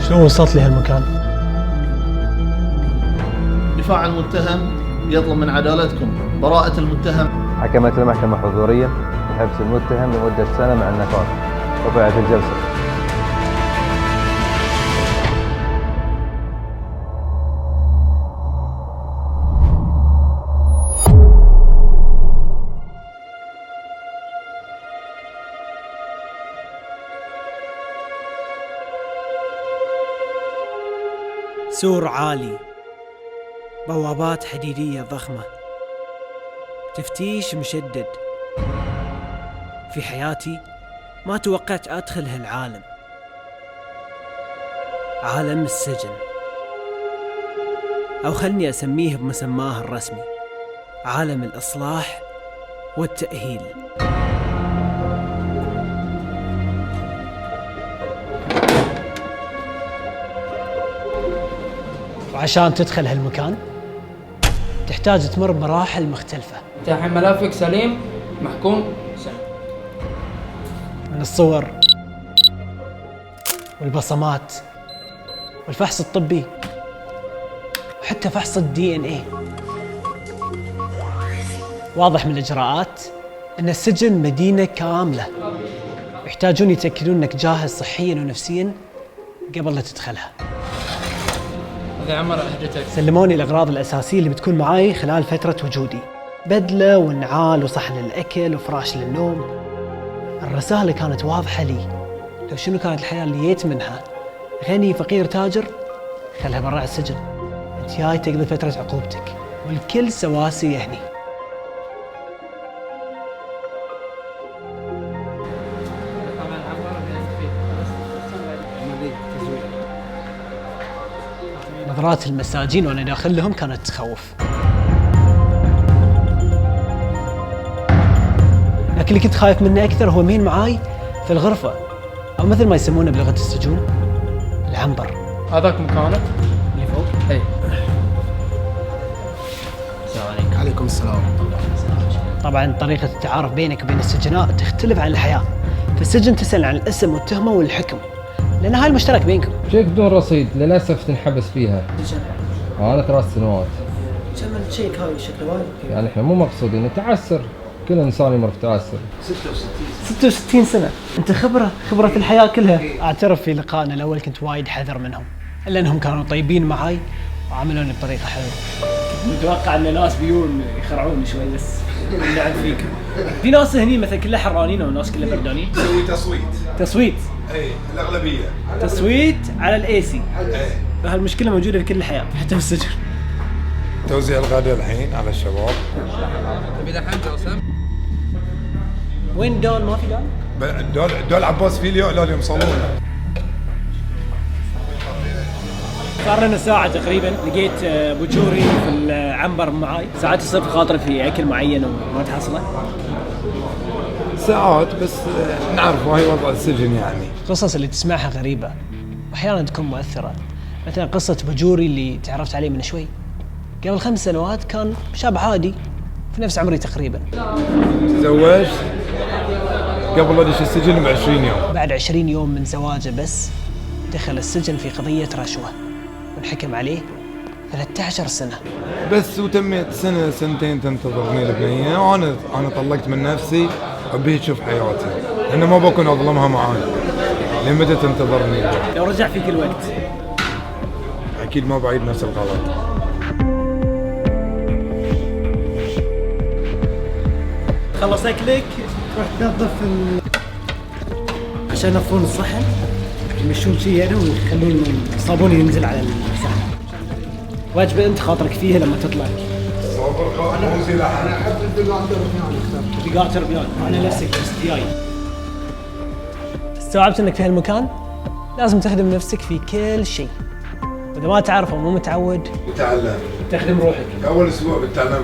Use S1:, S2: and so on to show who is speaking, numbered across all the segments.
S1: شلون وصلت لهالمكان؟
S2: دفاع المتهم يطلب من عدالتكم براءة المتهم.
S3: حكمت المحكمة حضوريا بحبس المتهم لمدة سنة مع النفاذ. رفعت الجلسة.
S4: سور عالي، بوابات حديدية ضخمة، تفتيش مشدد. في حياتي ما توقعت أدخل هالعالم، عالم السجن، أو خلني أسميه بمسماه الرسمي، عالم الإصلاح والتأهيل.
S1: وعشان تدخل هالمكان تحتاج تمر بمراحل مختلفة.
S5: تحمل ملفك سليم، محكوم سليم.
S1: من الصور والبصمات والفحص الطبي وحتى فحص الDNA. واضح من الإجراءات أن السجن مدينة كاملة، يحتاجون يتأكدون أنك جاهز صحياً ونفسياً قبل لا تدخلها.
S5: هذا عمر أهجتك.
S1: سلموني الأغراض الأساسية اللي بتكون معاي خلال فترة وجودي: بدلة ونعال وصحن الأكل وفراش للنوم. الرسالة كانت واضحة لي، لو شنو كانت الحياة اللي جيت منها، غني فقير تاجر، خلها برا السجن. انت جاي تقضي فترة عقوبتك والكل سواسي هني. نظرات المساجين وانا داخل لهم كانت تخوف، لكن اللي كنت خايف منه اكثر هو مين معاي في الغرفة، او مثل ما يسمونه بلغة السجون العنبر.
S5: هذاك مكانك
S1: اللي فوق؟
S5: اي.
S1: السلام عليكم.
S6: عليكم السلام.
S1: طبعا طريقة التعارف بينك وبين السجناء تختلف عن الحياة. في السجن تسأل عن الاسم والتهمة والحكم، لأن هاي المشترك بينكم.
S7: شيك بدون رصيد للأسف تنحبس فيها. أنا 3 سنوات.
S1: كم الشيك هاي شكله وايد؟
S7: يعني احنا مو مقصودين نتعسر، كل إنسان يمر في تعسر.
S1: 66 سنة، أنت خبرة الحياة كلها. أعترف في لقائنا الأول كنت وايد حذر منهم، إلا أنهم كانوا طيبين معاي وعاملوني بطريقة حلوة. متوقع أن ناس بيون يخرعون شوي بس اللعب فيك. في ناس هني مثلا كلها حرانين وناس كلها بردانين.
S8: نسوي تصويت. اي الاغلبيه.
S1: تصويت على الايسي. هالمشكلة موجودة في كل الحياة حتى في السجن.
S8: توزيع الغداء الحين على الشباب.
S5: تبي دحين جوسم؟
S1: وين دول؟ ما في دول؟
S8: دول عباس فيليو لازم يصلون.
S1: صار لنا ساعة تقريبا، لقيت بجوري في العنبر معاي. ساعات يصير في خاطري في أكل معين وما تحصله.
S8: ساعات بس نعرف هاي وضع السجن يعني.
S1: قصص اللي تسمعها غريبة وأحيانا تكون مؤثرة. مثلا قصة بجوري اللي تعرفت عليه من شوي، قبل 5 سنوات كان شاب عادي في نفس عمري تقريبا.
S8: تزوجت قبل لا ادش السجن ب20 يوم.
S1: بعد 20 يوم من زواجه بس دخل السجن في قضية رشوة وانحكم عليه 13 سنة
S8: بس. وتميت سنة سنتين تنتظرني البنية، وانا طلقت من نفسي ابي تشوف حياتي، لانه ما بكون اظلمها معاي. لين متى تنتظرني؟
S1: لو رجع فيك الوقت
S8: اكيد ما بعيد نفس الغلط.
S1: خلص اكلك تروح تنظف عشان ينظفون الصحن، يمشون شيء هنا ويخلون الصابون ينزل على الصحن. واجب انت خاطرك فيها لما تطلع.
S6: انا احب الدقات الربيان اكثر.
S1: دقات ربيان، انا نفسك بس دياي. استوعبت انك في هالمكان لازم تخدم نفسك في كل شيء، واذا ما تعرف او مو متعود
S8: تعلم،
S1: تخدم روحك.
S8: اول اسبوع بتتعلم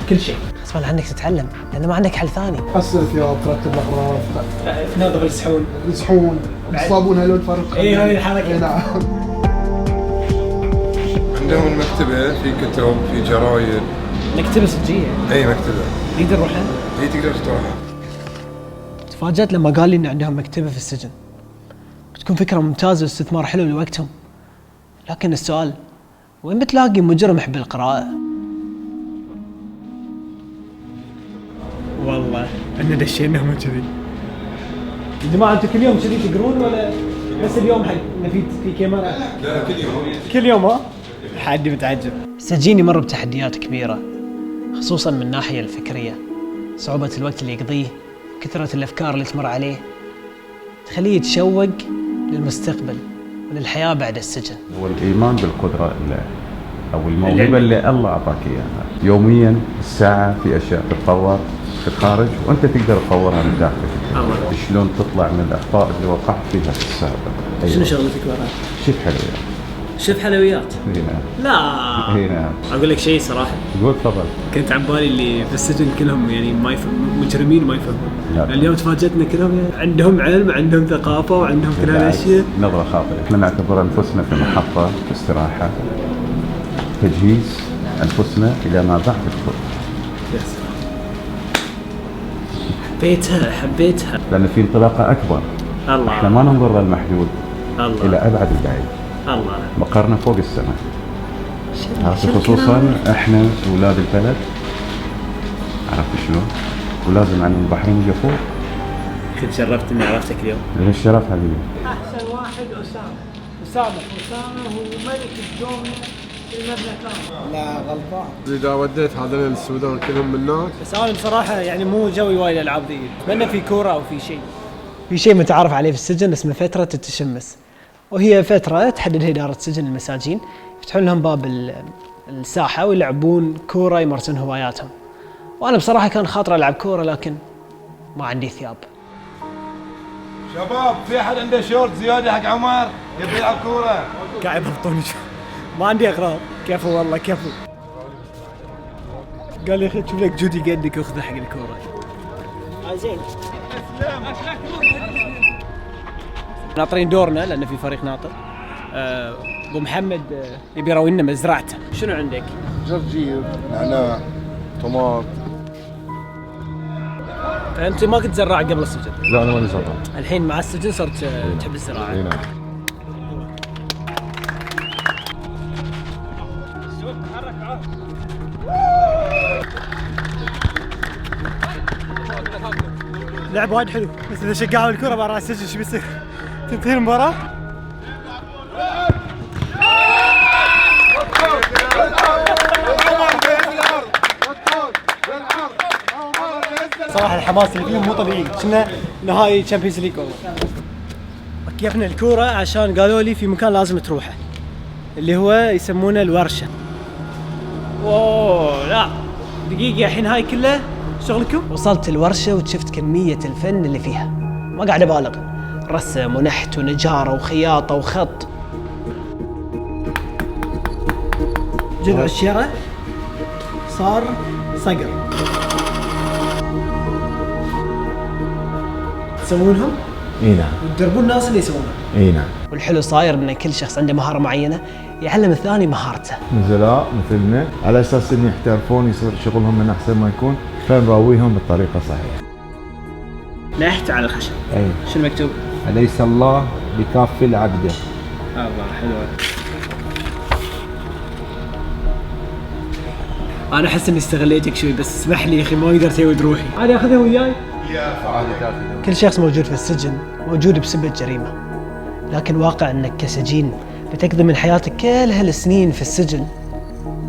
S8: كل شيء.
S1: غصبا عنك تتعلم لانه ما عندك حل ثاني.
S6: غسل ثياب، ترتب الاغراض،
S1: تنظف الصحون،
S6: الصحون، الصابون هاي لو تفرق.
S1: هاي الحركه.
S6: نعم.
S8: عندهم المكتبة، في كتب، في جرايد.
S1: مكتبة صجية؟
S8: اي مكتبة.
S1: نقدر نروحها؟
S8: اي تقدر تروح.
S1: تفاجأت لما قال لي ان عندهم مكتبة في السجن. وتكون فكرة ممتازة واستثمار حلو لوقتهم. لكن السؤال، وين بتلاقي مجرم يحب القراءة؟ والله احنا دشيناهم كذي. يا جماعة انتوا كل يوم كذي تقرون ولا بس اليوم حق في كاميرا؟ لا كل يوم. كل يوم ها؟ حد متعجب. السجين يمر بتحديات كبيرة، خصوصا من الناحية الفكرية. صعوبة الوقت اللي يقضيه، كثرة الأفكار اللي تمر عليه تخليه يتشوق للمستقبل وللحياة بعد السجن.
S9: والإيمان بالقدرة أو الموهبة اللي الله أعطاك إياها. يوميا الساعة في أشياء تتطور في الخارج وأنت تقدر تطورها من داخلك. شلون تطلع من الأخطاء اللي وقعت فيها في السابق.
S4: شنو شغلتك وراها؟
S9: شيف حلويات.
S4: شيف حلويات؟
S9: نعم.
S4: لا.
S9: نعم.
S4: أقول لك شيء صراحة.
S9: قول تفضل.
S4: كنت عن بالي اللي في السجن كلهم يعني ما يفهم، مجرمين ما يفهمون.
S9: لا.
S4: اليوم تفاجأتنا كلهم عندهم علم، عندهم ثقافة وعندهم كل هالأشياء.
S9: نظرة خاطئة. احنا نعتبر أنفسنا في محطة استراحة، تجهيز أنفسنا إلى ما بعد الخروج.
S4: حبيتها
S9: لأن في انطلاقة أكبر.
S4: الله.
S9: احنا ما ننظر للمحدود
S4: الله.
S9: إلى أبعد البعيد.
S4: الله.
S9: مقرنا فوق السماء. خصوصا احنا أولاد البلد، عرفت شلون؟ ولازم عن البحرين يجي فوق.
S4: كنت شرفت إني عرفتك اليوم.
S9: الشرف حبيبي.
S1: أحسن واحد أسامة هو ملك الدومية في المملكة.
S6: لا غلطان.
S8: اذا وديت هذول السودان كلهم من هناك.
S1: بس أنا بصراحة يعني مو جوي وايد الألعاب ذي، أتمنى في كورة أو في شيء متعارف عليه في السجن اسمه فترة التشمس، وهي فترة تحددها إدارة سجن المساجين، يفتحون لهم باب الساحة ويلعبون كورة يمارسون هواياتهم. وأنا بصراحة كان خاطر ألعب كورة لكن ما عندي ثياب.
S8: شباب في احد عنده شورت زياده حق عمر يبي يلعب كوره؟
S1: قاعد يضبطوني ما عندي أغراض. كفو والله كفو. قال لي أخي شوف لك جودي قدك وخذه حق الكورة. زين. ناطرين دورنا لأن في فريق ناطر. أبو محمد يبي يراوينا مزرعته. شنو عندك؟
S8: جرجير، نعناع، طماط.
S1: أنت ما كنت زراع قبل السجن؟
S8: لا انا ماني زراع.
S1: الحين مع السجن صرت تحب الزراعة.
S8: اي نعم.
S1: لعب وايد حلو، بس إذا شقعوا الكرة برا السجن شو بيصير؟ تنتهي المباراة؟ صراحة الحماس اللي فيهم مو طبيعي، كنا نهائي تشامبيونز ليج والله. وقفنا الكورة عشان قالوا لي في مكان لازم تروحه، اللي هو يسمونه الورشة. اوه لا دقيقة، الحين هاي كلها شغلكم؟ وصلت الورشة وشفت كمية الفن اللي فيها، ما قاعد أبالغ، رسم ونحت ونجارة وخياطة وخط. جذع الشيرة صار صقر. تسوونهم؟
S10: اي نعم.
S1: وتدربون الناس اللي يسوونهم؟
S10: اي نعم.
S1: والحلو صاير ان كل شخص عنده مهارة معينة يعلم الثاني مهارته.
S10: نزلاء مثلنا على اساس ان يحترفون يصير شغلهم من احسن ما يكون، فنراويهم بالطريقة الصحيحة.
S4: نحت على الخشب.
S10: اي.
S4: شنو مكتوب؟
S10: أليس الله بكاف العبد.
S4: الله حلوة. انا احس اني استغليتك شوي، بس اسمح لي يا اخي ما اقدر اسوي روحي. عادي اخذها وياي.
S1: كل شخص موجود في السجن موجود بسبب جريمة، لكن واقع انك كسجين بتقضي من حياتك كل هالسنين في السجن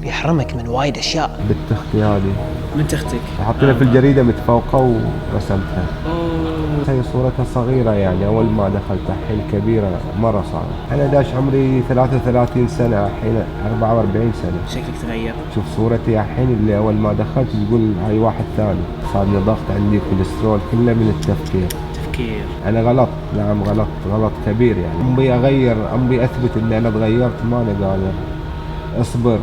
S1: بيحرمك من وايد اشياء.
S10: بنت اختي هذه.
S4: بنت اختك؟
S10: حطينا في الجريدة متفوقة ورسمتها. هي صورتها صغيرة يعني، أول ما دخلت الحين كبيرة مرة صارت. أنا داش عمري 33 سنة، الحين 44 سنة.
S4: شكلك تغير.
S10: شوف صورتي الحين اللي أول ما دخلت تقول هاي واحد ثاني. صار لي ضغط، عندي كوليسترول، كله من التفكير. أنا غلط، نعم غلط كبير يعني. أمي أغير، أمي أثبت إن أنا تغيرت، ما أنا قادر. اصبر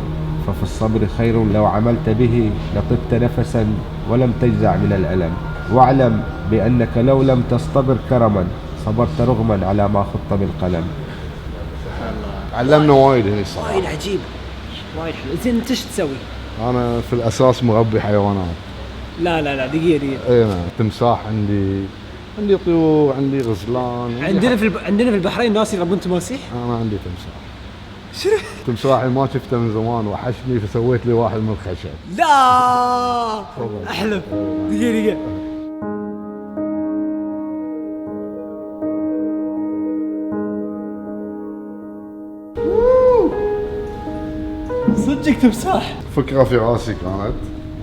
S10: ففي الصبر خير، لو عملت به لطبت نفسا ولم تجزع من الألم. واعلم بأنك لو لم تصطبر كرما صبرت رغما على ما خط بالقلم.
S8: علمنا وايد هنا صراحة.
S1: وايد عجيب، وايد حلو. زين انت ايش تسوي؟
S8: انا في الاساس مربي حيوانات.
S1: لا دقيقة.
S8: اي نعم. تمساح عندي،
S11: عندي طيور، عندي غزلان.
S4: عندنا في البحرين ناس يربون تماسيح.
S11: انا عندي تمساح.
S4: شنو؟
S11: تمساحي ما شفته من زمان وحشني فسويت لي واحد من الخشب.
S4: لا احلف. دقيقة صدقك تمساح.
S11: فكرة في راسي كانت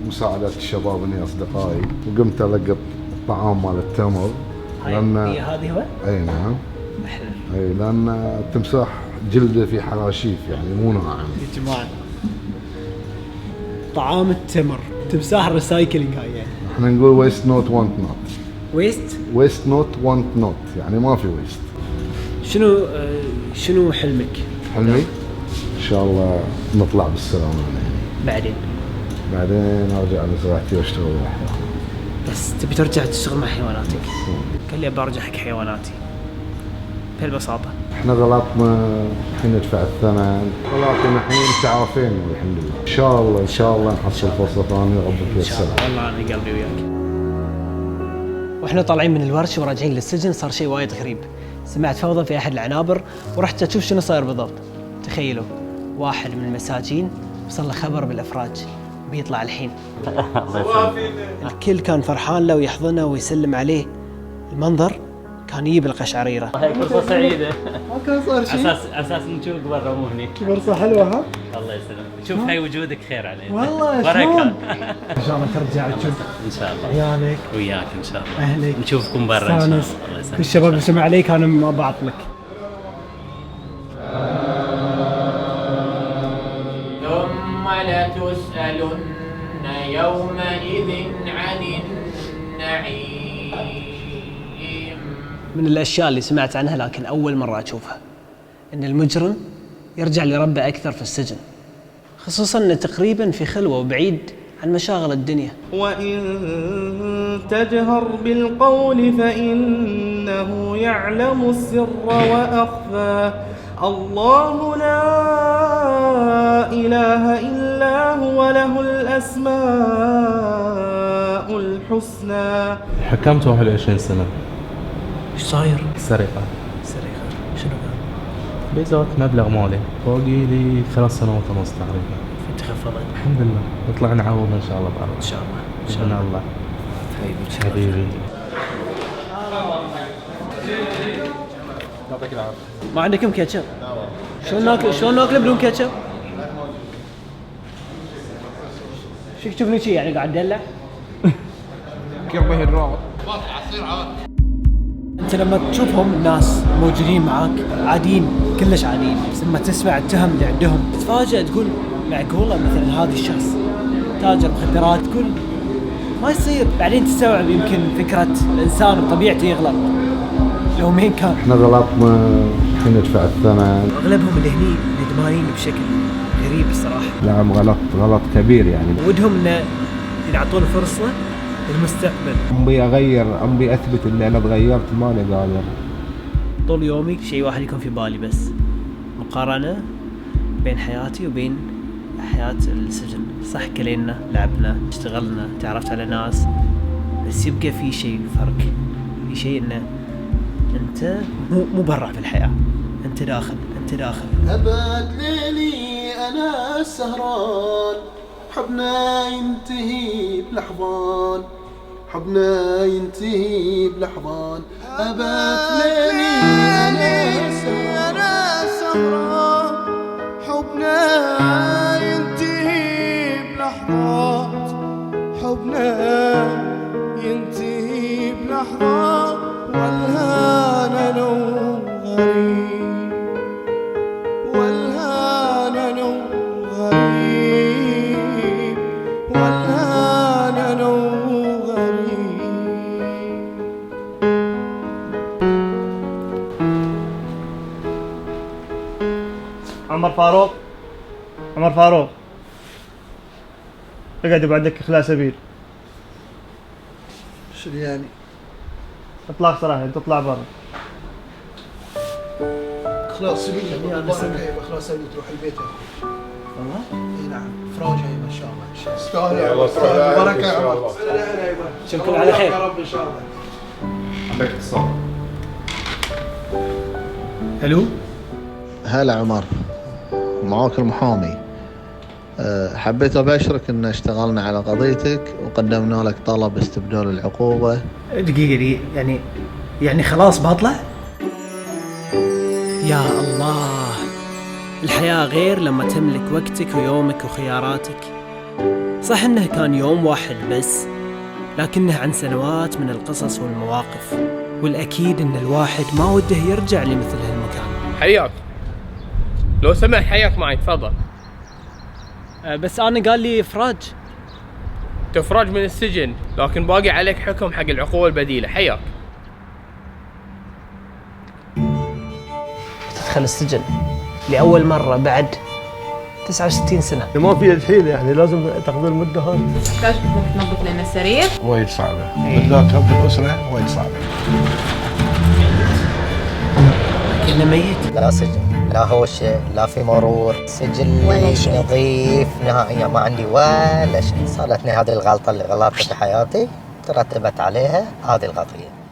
S11: مساعدة الشباب اني اصدقائي، وقمت القط الطعام مال التمر. لان
S1: هذه هو؟
S11: اي نعم. اي لان التمساح جلده في حراشيف يعني مو ناعم.
S1: يا جماعة طعام التمر، تمساح الريسايكلينج هاي يعني.
S11: احنا نقول ويست نوت وانت نوت.
S1: ويست
S11: نوت وانت نوت، يعني ما في ويست.
S1: شنو حلمك؟
S11: حلمي ان شاء الله نطلع بالسلامة يعني. بعدين ارجع لزراعتي واشتغل وحدي.
S1: بس تبي ترجع تشتغل مع حيواناتك؟ قال لي برجع حق حيواناتي بهالبساطة.
S11: احنا غلطنا الحين ندفع الثمن، ولكن الحين تعافينا والحمد لله. ان شاء الله نحصل فرصة ثانية وربك ييسر.
S1: والله انا قلبي وياك. واحنا طالعين من الورش وراجعين للسجن صار شيء وايد غريب. سمعت فوضى في احد العنابر ورحت اشوف شنو صاير بالضبط. تخيلوا واحد من المساجين وصل له خبر بالافراج بيطلع الحين. الكل كان فرحان له ويحضنه ويسلم عليه. المنظر كان يجيب القشعريره.
S12: هاي فرصة سعيدة.
S6: ما كان صار شيء.
S12: اساس نشوفك برا مو هني.
S6: فرصة حلوة ها؟
S12: الله يسلمك. شوف هاي وجودك خير علينا.
S6: والله
S12: بركة.
S1: ان شاء الله ترجع تشوف
S12: ان شاء الله.
S1: عيالك
S12: وياك ان شاء الله.
S1: اهلك.
S12: نشوفكم برا ان شاء الله. الله يسلمك.
S1: كل الشباب اللي سمع عليك انا ما بعطلك.
S5: ثم لتسألن يومئذ عن النعيم.
S1: من الاشياء اللي سمعت عنها لكن اول مره اشوفها ان المجرم يرجع لربه اكثر في السجن، خصوصا انه تقريبا في خلوه وبعيد عن مشاغل الدنيا.
S13: وإن تجهر بالقول فإنه يعلم السر وأخفى. الله لا إله إلا هو له الأسماء الحسنى.
S14: حكمت 21 سنة.
S1: ايش صاير؟
S14: سرقة.
S1: شنو كان؟
S14: بيزات مبلغ مالي فوقي لي 3 سنوات ونص تقريبا.
S1: تخفضت
S14: الحمد لله نطلع نعوض ان شاء الله بعرض.
S1: ان شاء الله
S14: باذن الله. حبيبي
S1: يعطيك العافيه. ما عندكم كاتشب؟ شلون ناكل بدون كاتشب؟ شو تشوفني شي يعني قاعد ادلع؟
S8: كربوهيدرات.
S1: انت لما تشوفهم الناس موجودين معاك عاديين كلش عاديين، بس لما تسمع التهم اللي عندهم تتفاجئ تقول معقوله مثلا هذا الشخص تاجر مخدرات، تقول ما يصير. بعدين تستوعب يمكن فكره الانسان بطبيعته يغلط. لو مين كان
S11: احنا غلطنا الحين ندفع الثمن.
S1: اغلبهم اللي هني ندمانين بشكل غريب الصراحه.
S10: نعم غلط كبير يعني.
S1: ودهم انه يعطون فرصه للمستقبل.
S10: أبي اثبت اني انا تغيرت ماني قادر.
S1: طول يومي شيء واحد يكون في بالي بس، مقارنه بين حياتي وبين حياة السجن. صح كلينا لعبنا اشتغلنا تعرفت على ناس، بس يبقى في شيء فرق، في شيء انه انت مو برا في الحياة، انت داخل.
S2: أبد ليلي أنا سهران، حبنا ينتهي بلحظان، حبنا ينتهي بلحظان. أبد ليلي أنا سهران، حبنا ينتهي بلحظات، حبنا ينتهي بلحظات. والهانا نوم غريب، والهانا نوم غريب، والهانا نوم غريب.
S15: عمر فاروق اقعد بعدك اخلاء سبيل.
S6: شو يعني؟
S15: اطلاق صراحة تطلع برا.
S6: اخلاص سبيل يعني انا سنة اخلاص سبيل تروح البيت.
S15: والله؟
S6: اي نعم فراجة ما شاء الله. تستاهل يا بركة يا عمر.
S1: نشوفكم على خير.
S6: يا رب ان شاء الله.
S8: باختصار.
S4: الو
S2: هلا عمر، معاك المحامي. حبيت أبشرك إن اشتغلنا على قضيتك وقدمنا لك طلب استبدال العقوبة.
S1: دقيقة دي يعني خلاص بطلع؟ يا الله، الحياة غير لما تملك وقتك ويومك وخياراتك. صح انه كان يوم واحد بس، لكنه عن سنوات من القصص والمواقف، والأكيد ان الواحد ما وده يرجع لمثل هالمكان.
S16: حياك، لو سمحت حياك معي تفضل.
S1: بس انا قال لي افراج.
S16: تفرج من السجن، لكن باقي عليك حكم حق العقوبة البديلة. حياك.
S1: تدخل السجن لأول مرة بعد 69 سنة.
S15: ما في الحين يعني لازم تقضي المدة هذه.
S17: تحتاج انك تنظف لنا السرير.
S11: وايد صعبة، بالذات رب الأسرة وايد صعبة.
S1: كنا ميت.
S18: لا سجن، لا هوشة، لا في مرور، سجل
S17: ولا شيء.
S18: نظيف نهائيا، ما عندي ولا شيء. صارتني هذه الغلطة اللي غلطت في حياتي، ترتبت عليها هذه القضية.